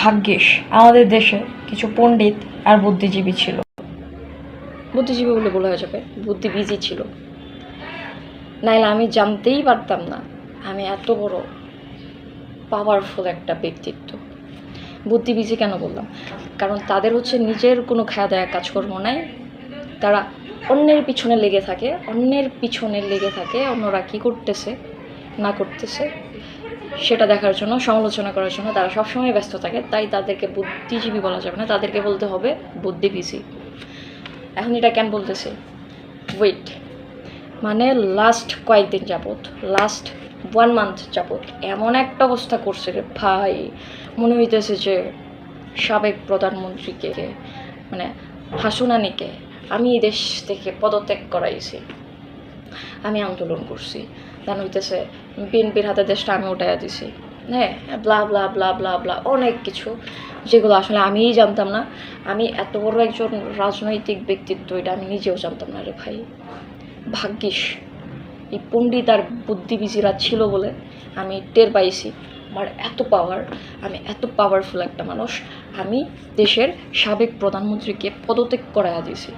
ভাগ্যিস আমাদের দেশে কিছু পণ্ডিত আর বুদ্ধিজীবী ছিল। বুদ্ধিজীবী বলে বলা যাবে, বুদ্ধিবীজী ছিল, নাইলে আমি জানতেই পারতাম না আমি এত বড় পাওয়ারফুল একটা ব্যক্তিত্ব। বুদ্ধিবীজী কেন বললাম? কারণ তাদের হচ্ছে নিজের কোনো খাওয়া দাওয়া কাজকর্ম নাই, তারা অন্যের পিছনে লেগে থাকে, অন্যরা কী করতেছে না করতেছে সেটা দেখার জন্য, সমালোচনা করার জন্য তারা সবসময় ব্যস্ত থাকে। তাই তাদেরকে বুদ্ধিজীবী বলা যাবে না, তাদেরকে বলতে হবে বুদ্ধিবীজী। এখন এটা কেন বলতেছে? ওয়েট, মানে লাস্ট কয়েকদিন যাবৎ, লাস্ট 1 মান্থ যাবৎ এমন একটা অবস্থা করছে রে ভাই, মনে হইতেছে যে সাবেক প্রধানমন্ত্রীকে, মানে হাসুনানিকে আমি এই দেশ থেকে পদত্যাগ করাইছি, আমি আন্দোলন করছি, জান হইতেছে বিএনপির হাতে দেশটা আমি উঠাইয়া দিছি, হ্যাঁ, ব্লা ব্লা ব্লা ব্লা ব্লা অনেক কিছু, যেগুলো আসলে আমিই জানতাম না। আমি এত বড় একজন রাজনৈতিক ব্যক্তিত্ব এটা আমি নিজেও জানতাম না রে ভাই। ভাগ্যিস এই পণ্ডিত আর বুদ্ধিবীজীরা ছিল বলে আমি টের পাইছি আমার এত পাওয়ার, আমি এত পাওয়ারফুল একটা মানুষ। আমি দেশের সাবেক প্রধানমন্ত্রীকে পদত্যাগ করাইয়া দিয়েছি,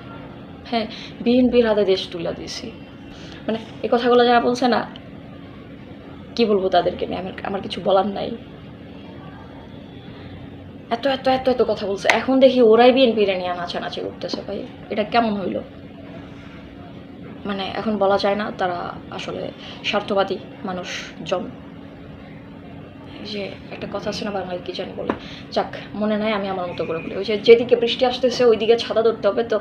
হ্যাঁ, বিএনপির হাতে দেশ তুলে দিয়েছি। মানে এই কথাগুলো যারা বলছে না, কি বলবো তাদেরকে নিয়ে, আমার কিছু বলার নাই। এত এত এত এত কথা বলছে, এখন দেখি ওরাই বিএনপির নিয়ে নাচানাচি করতেছে। ভাই এটা কেমন হইলো? মানে এখন বলা যায় না তারা আসলে স্বার্থবাদী মানুষজন। যে একটা কথা আছে না বাংলায়, কি জানি বলে, যাক মনে নাই, আমি আমার মতো করে বলি। ওই যে যেদিকে বৃষ্টি আসতেছে ওই দিকে ছাতা ধরতে হবে, তো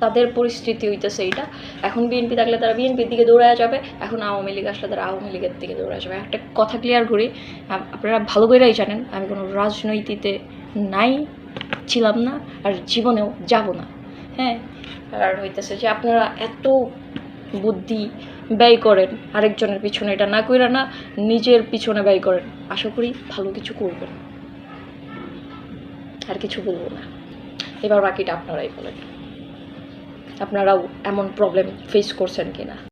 তাদের পরিস্থিতি হইতেছে এইটা। এখন বিএনপি থাকলে তারা বিএনপির দিকে দৌড়ায় যাবে, এখন আওয়ামী লীগ আসলে তারা আওয়ামী লীগের দিকে দৌড়ায় যাবে। একটা কথা ক্লিয়ার করি, আপনারা ভালো করেই জানেন আমি কোনো রাজনীতিতে নাই, ছিলাম না, আর জীবনেও যাব না, হ্যাঁ। আর হইতেছে যে আপনারা এত বুদ্ধি ব্যয় করেন আরেকজনের পিছনে, এটা না কইরা না নিজের পিছনে ব্যয় করেন, আশা করি ভালো কিছু করবেন। আর কিছু বলবো না, এবার বাকিটা আপনারাই বলেন, আপনারাও এমন প্রবলেম ফেস করছেন কিনা।